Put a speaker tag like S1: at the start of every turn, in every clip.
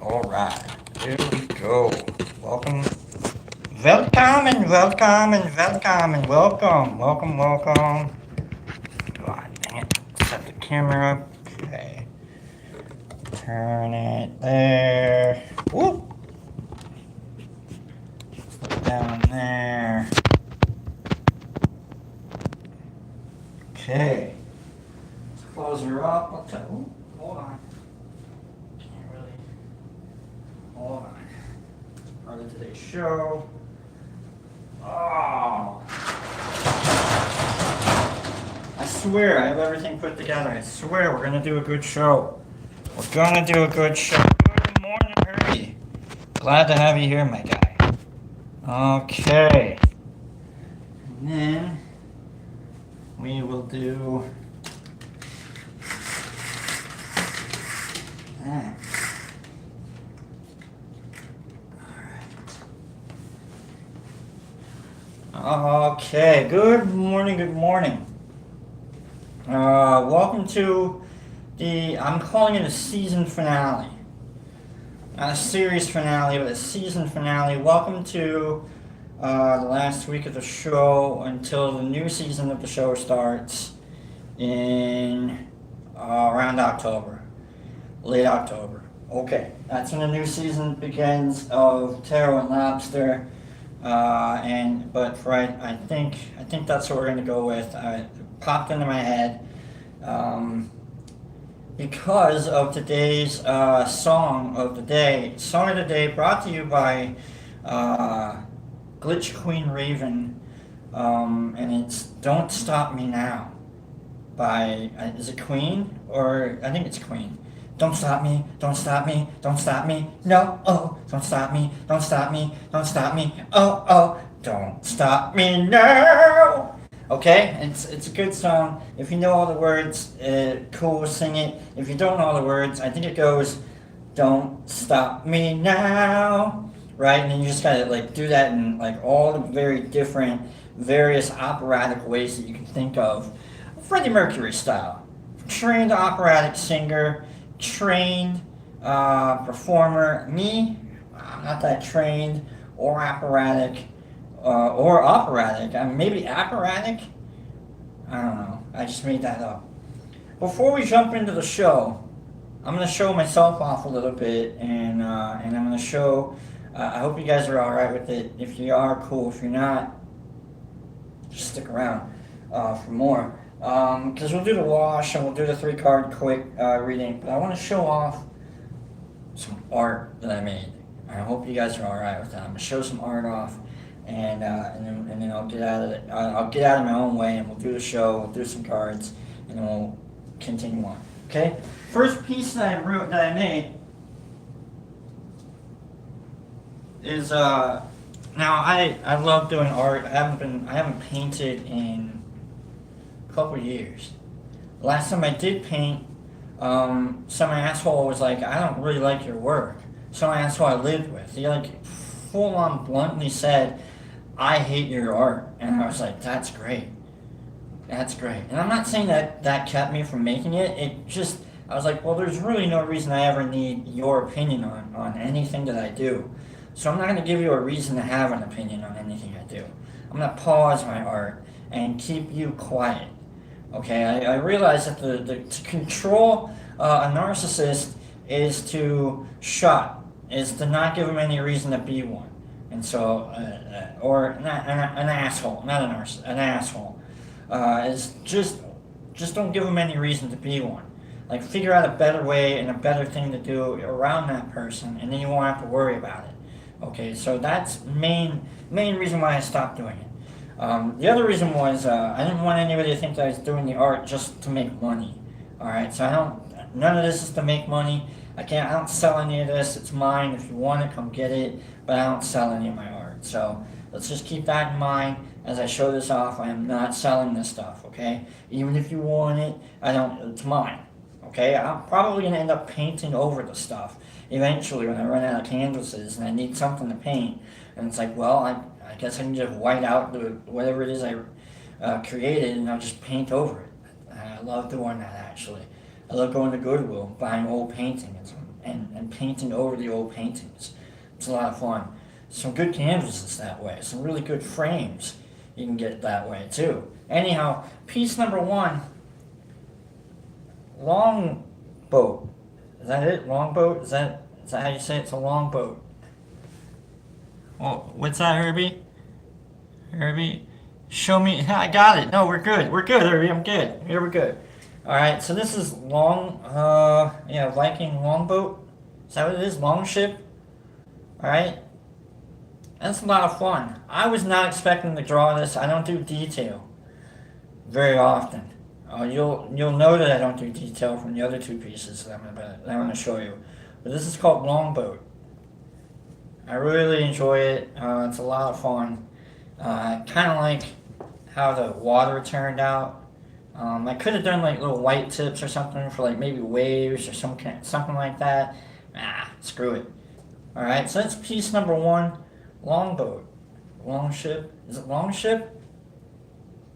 S1: All right, here we go. Welcome, welcome, and welcome, and welcome, and welcome, welcome, welcome. God dang it! Set the camera up. Okay, turn it there. Whoop. Put down there. Okay. Let's close her up. Hold on. Can't really. Hold on. Part of today's show. Oh. I swear, I have everything put together. I swear, we're gonna do a good show. We're gonna do a good show. Good morning, Herbie. Glad to have you here, my guy. Okay. And then we will do that. Okay, good morning, good morning. Welcome to I'm calling it a season finale. Not a series finale, but a season finale. Welcome to the last week of the show until the new season of the show starts in around October, late October. Okay, that's when the new season begins of Taro and Lobster. I think that's what we're gonna go with. It popped into my head because of today's song of the day. Song of the day brought to you by Glitch Queen Raven, and it's "Don't Stop Me Now" by is it Queen or I think it's Queen. Don't stop me, don't stop me, don't stop me, no, oh, don't stop me, don't stop me, don't stop me, oh, oh, don't stop me now. Okay, it's a good song. If you know all the words, cool, sing it. If you don't know all the words, I think it goes, "Don't stop me now," right? And then you just gotta like do that in like all the very different, various operatic ways that you can think of, Freddie Mercury style. Trained operatic singer. Trained performer. Me, I'm not that trained or operatic or operatic. Maybe operatic. I don't know. I just made that up. Before we jump into the show, I'm gonna show myself off a little bit, and I'm gonna show. I hope you guys are all right with it. If you are, cool. If you're not, just stick around for more. Because we'll do the wash and we'll do the 3-card quick reading, but I want to show off some art that I made. I hope you guys are all right with that. I'm gonna show some art off, and then I'll get out of it. I'll get out of my own way, and we'll do the show. We'll do some cards, and then we'll continue on. Okay. First piece that I made is now I love doing art. I haven't painted in couple years. Last time I did paint, some asshole was like, "I don't really like your work." Some asshole I lived with, he like full on bluntly said, "I hate your art," and I was like, "That's great, that's great." And I'm not saying that kept me from making it. It just I was like, well, there's really no reason I ever need your opinion on anything that I do. So I'm not going to give you a reason to have an opinion on anything I do. I'm going to pause my art and keep you quiet. Okay, I realize that to control a narcissist is to is to not give them any reason to be one. And so, or not, an asshole, not a narcissist, an asshole, is just don't give them any reason to be one. Like, figure out a better way and a better thing to do around that person, and then you won't have to worry about it. Okay, so that's main reason why I stopped doing it. The other reason was I didn't want anybody to think that I was doing the art just to make money. All right, so none of this is to make money. I don't sell any of this. It's mine. If you want it, come get it. But I don't sell any of my art. So let's just keep that in mind as I show this off. I am not selling this stuff. Okay, even if you want it, it's mine. Okay, I'm probably gonna end up painting over the stuff eventually when I run out of canvases and I need something to paint. And it's like, well, I guess I can just white out whatever it is I created, and I'll just paint over it. I love doing that, actually. I love going to Goodwill, buying old paintings and painting over the old paintings. It's a lot of fun. Some good canvases that way. Some really good frames you can get that way too. Anyhow, piece number 1, longboat. Is that it? Longboat? Is that how you say it? It's a longboat. Well, what's that, Herbie? Herbie, show me. I got it. No, we're good. We're good, Herbie. I'm good. Here we're good. All right. So this is Viking longboat. Is that what it is? Longship. All right. That's a lot of fun. I was not expecting to draw this. I don't do detail very often. You'll know that I don't do detail from the other 2 pieces that I'm going to show you. But this is called longboat. I really enjoy it. It's a lot of fun. Kind of like how the water turned out. I could have done like little white tips or something for like maybe waves or something like that. Screw it. All right, so that's piece number 1, longboat, longship. Is it longship?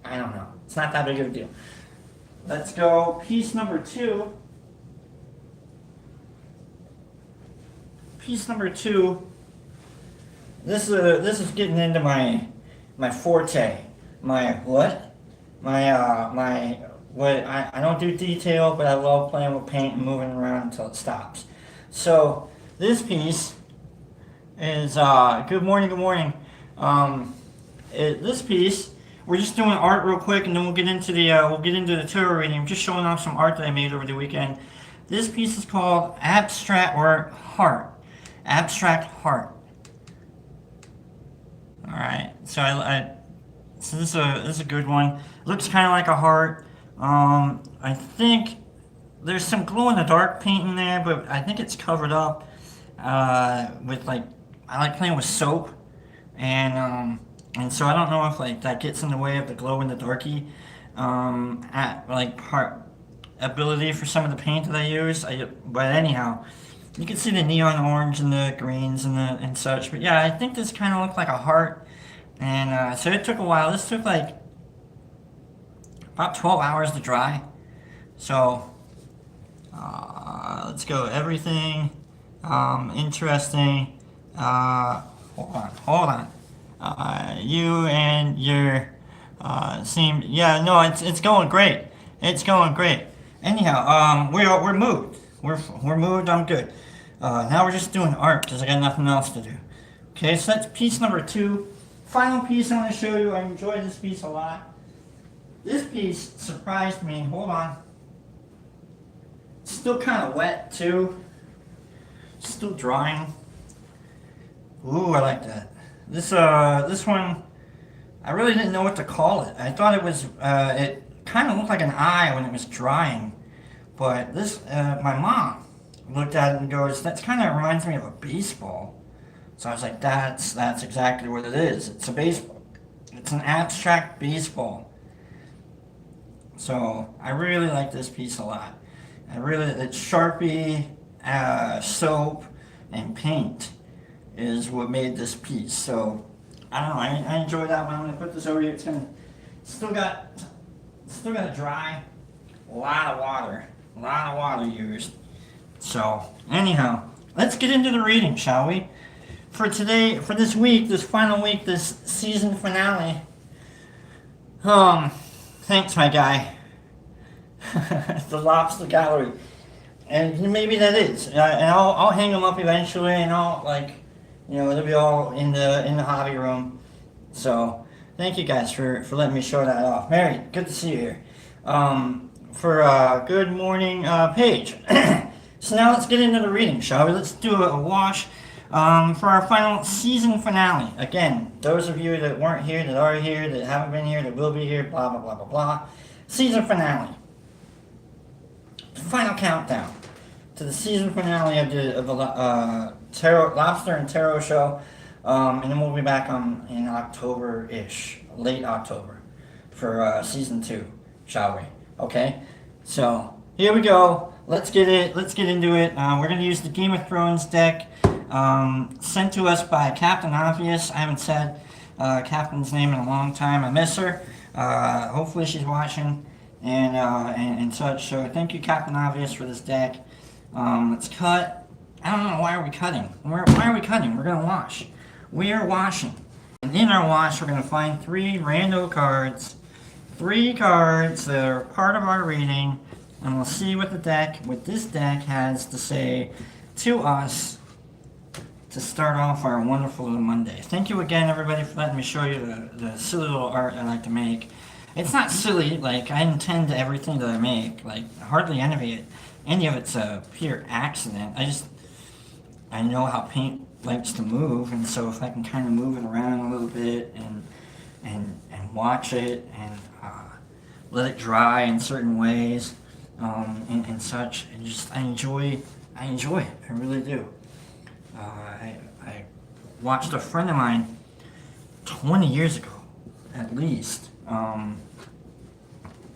S1: I don't know. It's not that big of a deal. Let's go piece number 2. Piece number 2. This is getting into my forte. My what? My what? I don't do detail, but I love playing with paint and moving around until it stops. So this piece is good morning. This piece, we're just doing art real quick, and then we'll get into the tarot reading. I'm just showing off some art that I made over the weekend. This piece is called Abstract Heart. Abstract Heart. All right, so so this is a good one. It looks kind of like a heart. I think there's some glow in the dark paint in there, but I think it's covered up with I like playing with soap, and so I don't know if that gets in the way of the glow in the darky part ability for some of the paint that I use. But anyhow, you can see the neon orange and the greens and such. But yeah, I think this kind of looked like a heart, and so it took a while. This took like about 12 hours to dry. So let's go. Everything interesting. Hold on. You and your seem. Yeah, no, it's going great. It's going great. Anyhow, we're moved. We're moved. I'm good. Now we're just doing art because I got nothing else to do. Okay, so that's piece number 2. Final piece I want to show you. I enjoyed this piece a lot. This piece surprised me. Hold on. It's still kind of wet too. Still drying. Ooh, I like that. This one, I really didn't know what to call it. I thought it was, it kind of looked like an eye when it was drying. But this, my mom looked at it and goes, that kind of reminds me of a baseball. So I was like, that's exactly what it is. It's a baseball. It's an abstract baseball. So I really like this piece a lot. It's Sharpie, soap, and paint is what made this piece. So I don't know. I enjoy that one. I'm gonna put this over here. It's gonna still got to dry. A lot of water used. So anyhow, let's get into the reading, shall we? For today, for this week, this final week, this season finale. Thanks, my guy. The Lobster Gallery, and maybe that is, and I'll hang them up eventually, and I'll they'll be all in the hobby room. So thank you guys for letting me show that off. Mary, good to see you here. For good morning, Paige. So now let's get into the reading, shall we? Let's do a wash for our final season finale. Again, those of you that weren't here, that are here, that haven't been here, that will be here, blah blah blah blah blah. Season finale. Final countdown to the season finale of the Lobster and Tarot show, and then we'll be back in October-ish, late October, for season 2, shall we? Okay, so here we go. Let's get into it. We're gonna use the Game of Thrones deck, sent to us by Captain Obvious. I haven't said Captain's name in a long time. I miss her. Hopefully she's watching. And such. So thank you, Captain Obvious, for this deck. Let's cut. I don't know, why are we cutting? Why are we cutting? We're gonna wash. We are washing. And in our wash, we're gonna find three rando cards. Three cards that are part of our reading, and we'll see what this deck has to say to us to start off our wonderful little Monday. Thank you again, everybody, for letting me show you the silly little art I like to make. It's not silly, like, I intend everything that I make, like, hardly any of it's a pure accident. I know how paint likes to move, and so if I can kind of move it around a little bit and watch it and let it dry in certain ways and such, and just I enjoy it. I really do. I watched a friend of mine 20 years ago, at least,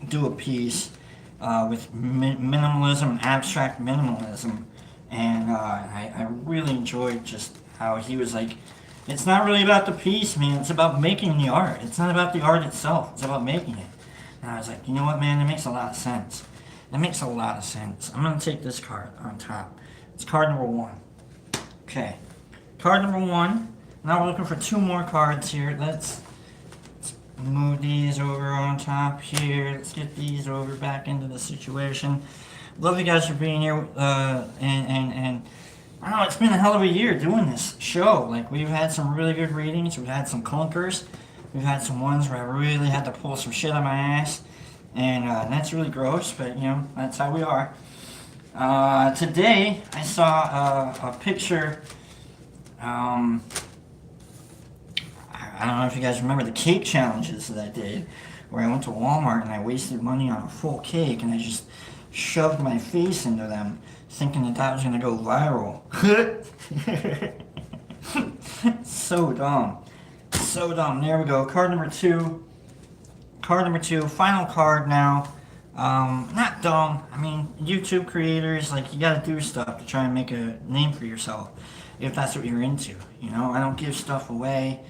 S1: do a piece with minimalism, abstract minimalism, and I really enjoyed just how he was like, it's not really about the piece, man, it's about making the art. It's not about the art itself, it's about making it. And I was like, you know what, man, that makes a lot of sense. That makes a lot of sense. I'm going to take this card on top. It's card number 1. Okay. Card number 1. Now we're looking for 2 more cards here. Let's move these over on top here. Let's get these over back into the situation. Love you guys for being here. And I don't know, it's been a hell of a year doing this show. Like, we've had some really good readings. We've had some clunkers. We've had some ones where I really had to pull some shit on my ass. And that's really gross, but, you know, that's how we are. Today, I saw a picture. I don't know if you guys remember the cake challenges that I did, where I went to Walmart and I wasted money on a full cake and I just shoved my face into them, thinking that was going to go viral. So dumb. So dumb. There we go. Card number 2. Card number 2. Final card now. Not dumb. I mean, YouTube creators, like, you gotta do stuff to try and make a name for yourself, if that's what you're into. You know, I don't give stuff away.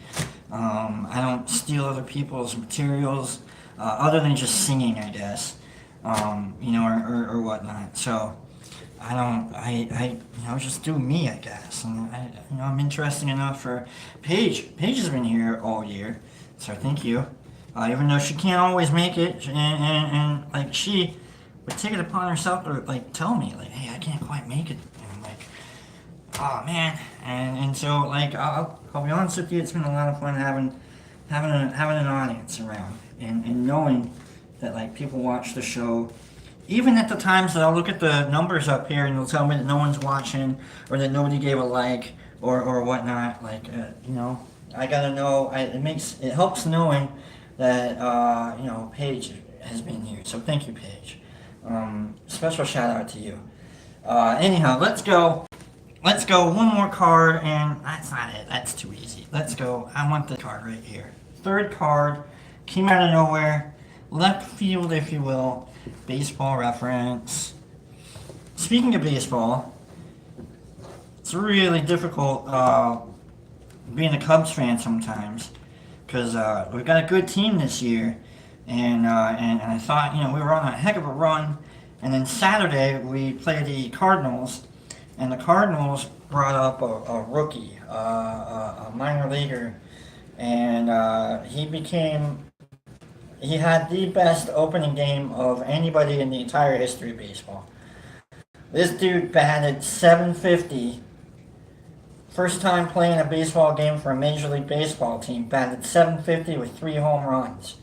S1: I don't steal other people's materials, other than just singing, I guess. You know, or whatnot. So, I just do me, I guess. And I'm interesting enough for Paige. Paige has been here all year, so thank you. Even though she can't always make it, and like, she would take it upon herself to, like, tell me, like, hey, I can't quite make it. And I'm like, oh man. And so, like, I'll be honest with you, it's been a lot of fun having an audience around, and knowing that, like, people watch the show. Even at the times that I'll look at the numbers up here and they'll tell me that no one's watching, or that nobody gave a like, or whatnot, like, you know, I gotta know, it helps knowing that, Paige has been here. So thank you, Paige. Special shout out to you. Anyhow, let's go. One more card, and that's not it. That's too easy. Let's go. I want the card right here. Third card came out of nowhere. Left field, if you will. Baseball reference. Speaking of baseball, it's really difficult being a Cubs fan sometimes, because we've got a good team this year, and I thought, we were on a heck of a run, and then Saturday we played the Cardinals, and the Cardinals brought up a rookie, a minor leaguer, and he had the best opening game of anybody in the entire history of baseball. This dude batted .750. First time playing a baseball game for a Major League Baseball team, batted .750 with 3 home runs.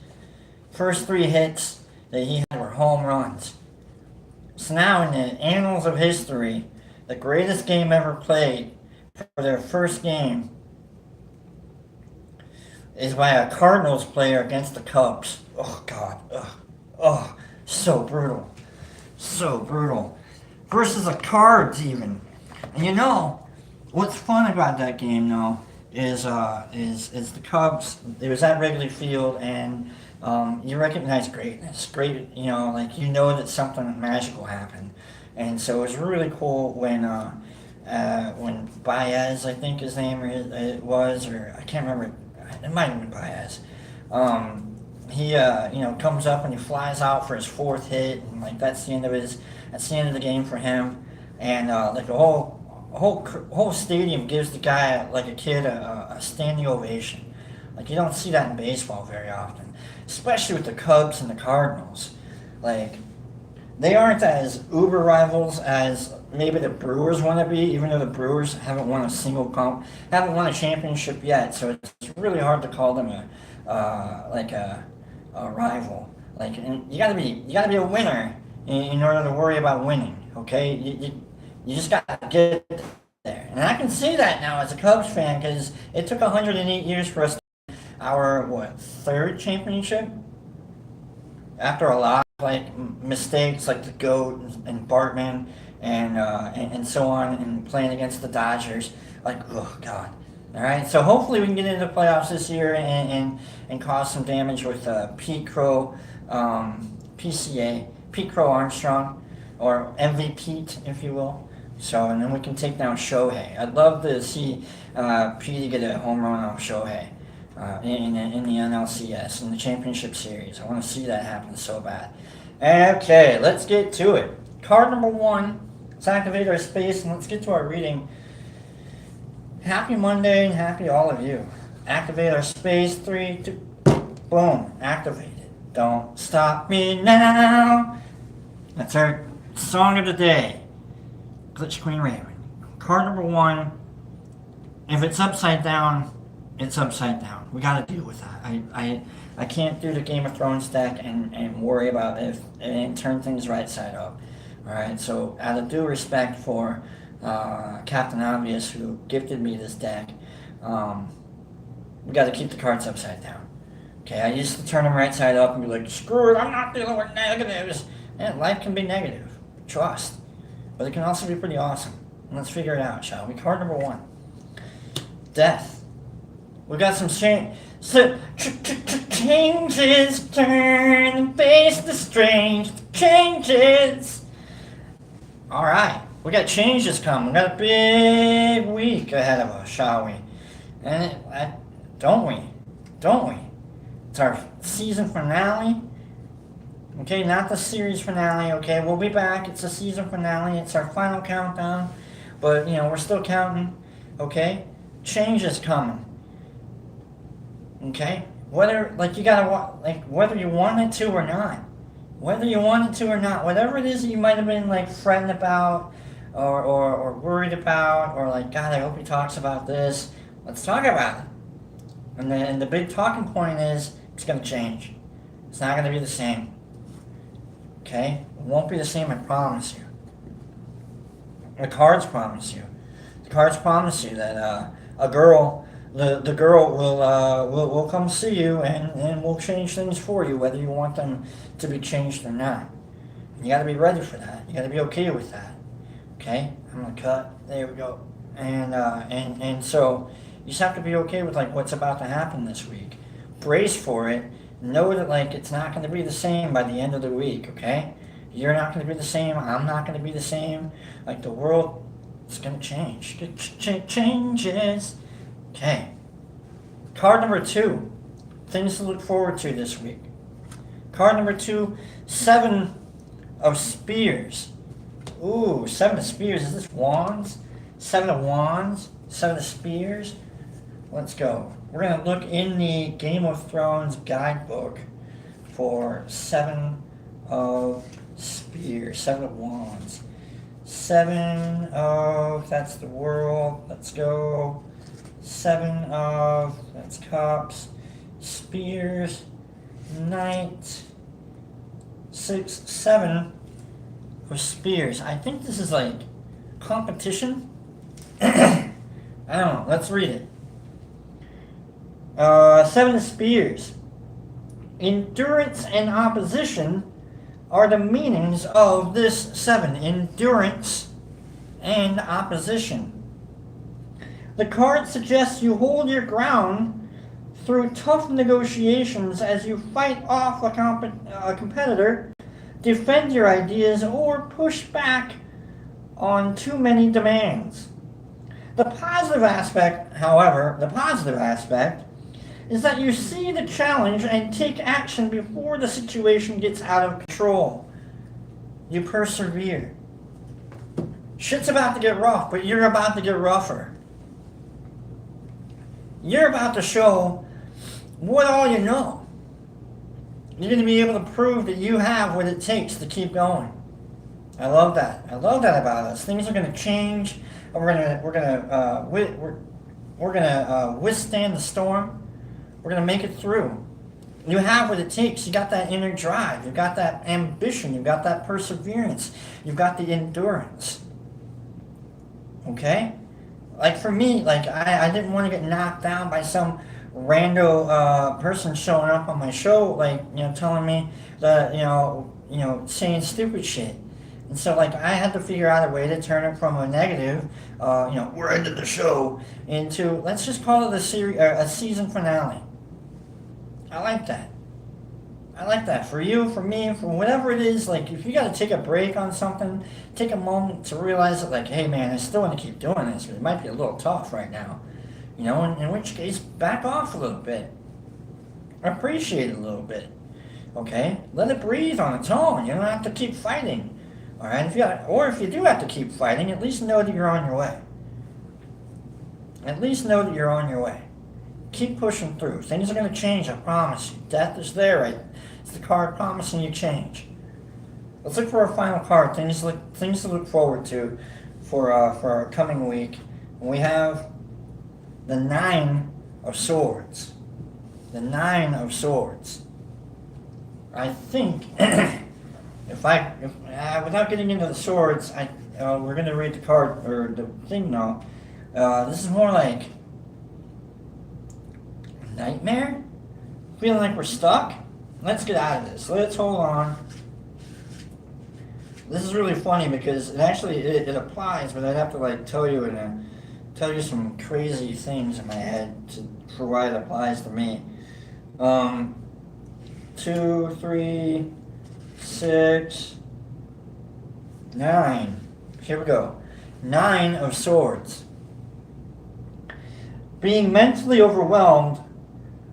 S1: First 3 hits that he had were home runs. So now, in the annals of history, the greatest game ever played for their first game is by a Cardinals player against the Cubs. Oh, God. Oh, so brutal. So brutal. Versus the Cards, even. And what's fun about that game, though, is the Cubs. It was at Wrigley Field, and you recognize greatness. Great, that something magical happened, and so it was really cool when Baez, I think his name was, or I can't remember. It might have been Baez. He comes up and he flies out for his 4th hit, and that's the end of the game for him, and the whole whole stadium gives the guy like a kid a standing ovation. Like you don't see that in baseball very often, especially with the Cubs and the Cardinals. Like they aren't as uber rivals as maybe the Brewers want to be, even though the Brewers haven't won a haven't won a championship yet. So it's really hard to call them a rival. Like, and you gotta be a winner in order to worry about winning. Okay, you just gotta get there, and I can see that now as a Cubs fan because it took 108 years for us to our what third championship after a lot of like mistakes like the goat and Bartman and so on and playing against the Dodgers. Like, oh god. All right, so hopefully we can get into the playoffs this year and cause some damage with Pete Crow, Pete Crow Armstrong, or MVP, if you will. So, and then we can take down Shohei. I'd love to see Pete get a home run off Shohei in the NLCS, in the championship series. I want to see that happen so bad. Okay, let's get to it. Card number 1, let's activate our space and let's get to our reading. Happy Monday and happy all of you. Activate our space, 3, 2, boom, activated. Don't stop me now. That's our song of the day. Glitch Queen Raven. Card number 1, if it's upside down, it's upside down. We gotta deal with that. I can't do the Game of Thrones deck and worry about if and turn things right side up. Alright, so out of due respect for Captain Obvious, who gifted me this deck, we got to keep the cards upside down. Okay, I used to turn them right side up and be like, screw it, I'm not dealing with negatives. And life can be negative, trust. But it can also be pretty awesome. Let's figure it out, shall we? Card number 1. Death. We got some changes, turn and face the strange changes. Alright. We got changes coming. We got a big week ahead of us, shall we? And don't we? It's our season finale. Okay, not the series finale. Okay, we'll be back. It's the season finale. It's our final countdown. But we're still counting. Okay, change is coming. Okay, whether whether you want it to or not. Whether you want it to or not, whatever it is that you might have been like fretting about or worried about, or like, God, I hope he talks about this. Let's talk about it. And the big talking point is it's going to change. It's not going to be the same. Okay? It won't be the same, I promise you. The cards promise you. The cards promise you that the girl will come see you and will change things for you, whether you want them to be changed or not. And you got to be ready for that. You got to be okay with that. Okay, I'm gonna cut. There we go. And so you just have to be okay with like what's about to happen this week. Brace for it. Know that like it's not going to be the same by the end of the week. Okay, you're not going to be the same. I'm not going to be the same. Like the world is going to change. Changes. Okay. Card number 2. Things to look forward to this week. Card number 2. 7 of Spears. Ooh, 7 of Spears. Is this Wands? 7 of Wands? 7 of Spears? Let's go. We're going to look in the Game of Thrones guidebook for 7 of Spears. 7 of Wands. 7 of... That's the World. Let's go. 7 of... That's Cups. Spears. Knight. 6, 7... of Spears. I think this is like competition. I don't know. Let's read it. 7 of Spears. Endurance and opposition are the meanings of this 7. Endurance and opposition. The card suggests you hold your ground through tough negotiations as you fight off a competitor, defend your ideas, or push back on too many demands. The positive aspect, however, is that you see the challenge and take action before the situation gets out of control. You persevere. Shit's about to get rough, but you're about to get rougher. You're about to show what all you know. You're going to be able to prove that you have what it takes to keep going. I love that. I love that about us. Things are going to change. We're gonna withstand the storm. We're gonna make it through. You have what it takes. You got that inner drive. You got that ambition. You got that perseverance. You got the endurance. Okay? Like for me, like I didn't want to get knocked down by some rando person showing up on my show, like, you know, telling me that, saying stupid shit. And so, like, I had to figure out a way to turn it from a negative, we're into the show, into, let's just call it a season finale. I like that. I like that. For you, for me, for whatever it is, like, if you got to take a break on something, take a moment to realize that, like, hey, man, I still want to keep doing this, but it might be a little tough right now. You know, in which case, back off a little bit. Appreciate it a little bit. Okay? Let it breathe on its own. You don't have to keep fighting. All right, if you do have to keep fighting, at least know that you're on your way. At least know that you're on your way. Keep pushing through. Things are going to change, I promise you. Death is there, right? It's the card promising you change. Let's look for our final card. Things to look forward to for our coming week. We have the Nine of Swords. The Nine of Swords. I think. Without getting into the swords, we're going to read the card, or the thing now. This is more like nightmare? Feeling like we're stuck? Let's get out of this. Let's hold on. This is really funny because it applies, but I'd have to like tell you some crazy things in my head for why it applies to me. 2, 3, 6, 9. Here we go. 9 of Swords. Being mentally overwhelmed,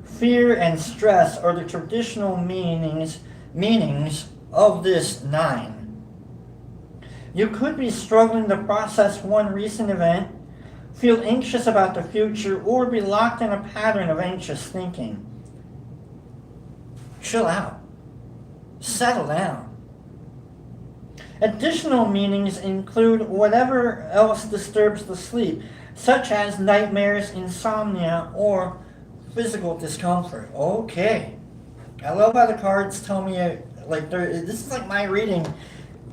S1: fear and stress are the traditional meanings of this 9. You could be struggling to process one recent event, feel anxious about the future, or be locked in a pattern of anxious thinking. Chill out. Settle down. Additional meanings include whatever else disturbs the sleep, such as nightmares, insomnia, or physical discomfort. Okay. I love how the cards tell me, this is like my reading,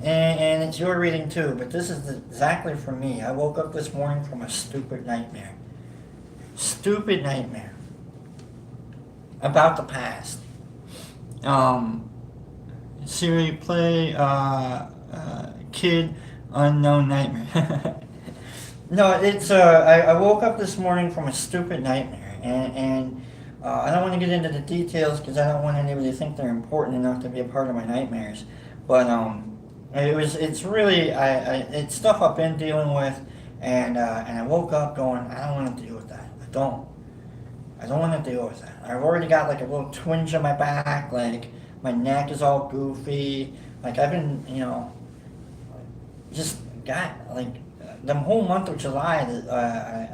S1: and it's your reading too, but this is exactly for me. I woke up this morning from a stupid nightmare. Stupid nightmare. About the past. Siri, play Kid Unknown Nightmare. No, it's I woke up this morning from a stupid nightmare, and I don't want to get into the details because I don't want anybody to think they're important enough to be a part of my nightmares. But it's stuff I've been dealing with, and I woke up going, I don't want to deal with that. I don't want to deal with that. I've already got like a little twinge on my back, like my neck is all goofy. Like I've been, just got like the whole month of July.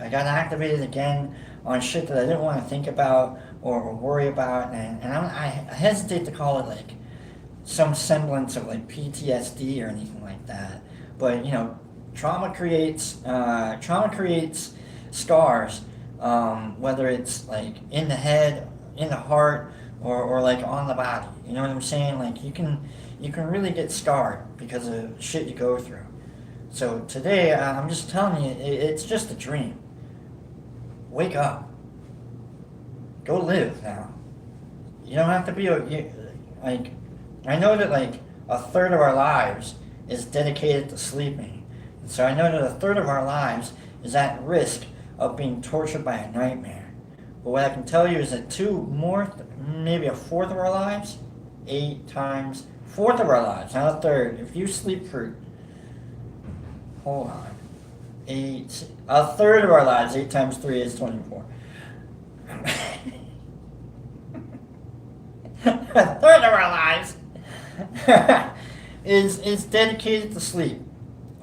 S1: I got activated again on shit that I didn't want to think about or worry about, and I hesitate to call it like some semblance of like PTSD or anything like that. But trauma creates scars. Whether it's like in the head, in the heart, or like on the body. You know what I'm saying? Like you can really get scarred because of shit you go through. So today, I'm just telling you, it's just a dream. Wake up. Go live now. You don't have to be I know that like a third of our lives is dedicated to sleeping. And so I know that a third of our lives is at risk of being tortured by a nightmare. But what I can tell you is that maybe a fourth of our lives, 8 times, fourth of our lives, not a third. If you sleep for, hold on, a third of our lives, 8 times 3 is 24. A third of our lives is dedicated to sleep.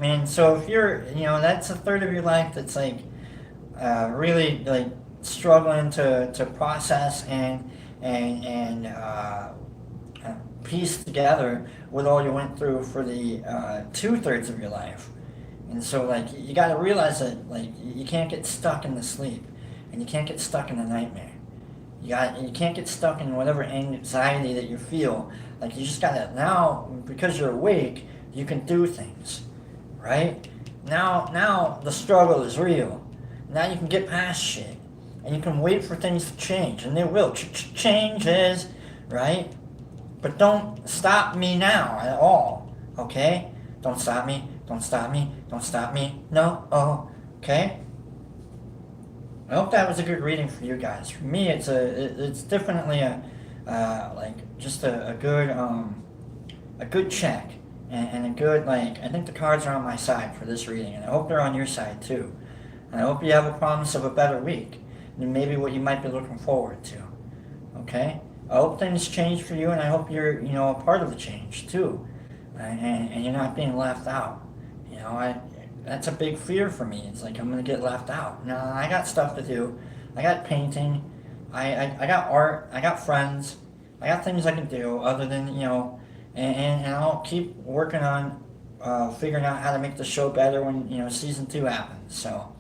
S1: And so if you're, that's a third of your life that's like really like struggling to process and piece together with all you went through for the 2/3 of your life. And so like you got to realize that like you can't get stuck in the sleep, and you can't get stuck in the nightmare. You can't get stuck in whatever anxiety that you feel. Like you just gotta now, because you're awake, you can do things, right? Now the struggle is real. Now you can get past shit, and you can wait for things to change, and they will. Changes, right? But don't stop me now at all, okay? Don't stop me. Don't stop me. Don't stop me. No. Oh, okay. I hope that was a good reading for you guys. For me, it's definitely like just a good check, and a good like. I think the cards are on my side for this reading, and I hope they're on your side too. And I hope you have a promise of a better week, and maybe what you might be looking forward to. Okay. I hope things change for you, and I hope you're a part of the change too, and you're not being left out. I That's a big fear for me. It's like I'm gonna get left out. No, I got stuff to do. I got painting. I got art. I got friends. I got things I can do other than and I'll keep working on figuring out how to make the show better when season 2 happens. So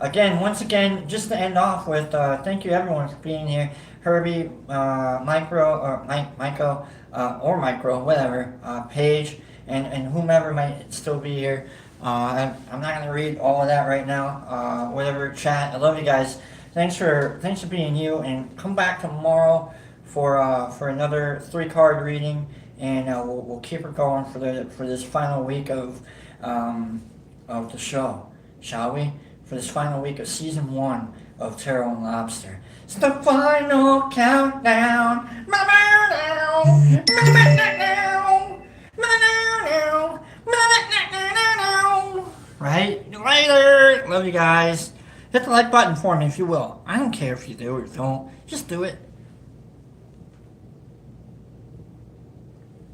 S1: once again, just to end off with, thank you everyone for being here. Herbie, Micro, or Michael, or Micro, whatever, Paige, and whomever might still be here. I'm not gonna read all of that right now. Whatever, chat. I love you guys. Thanks for being you, and come back tomorrow for another 3 card reading, and we'll keep it going for this final week of the show, shall we? For this final week of season 1 of Tarot and Lobster. It's the final countdown. Right? Later. Love you guys. Hit the like button for me if you will. I don't care if you do or don't. Just do it.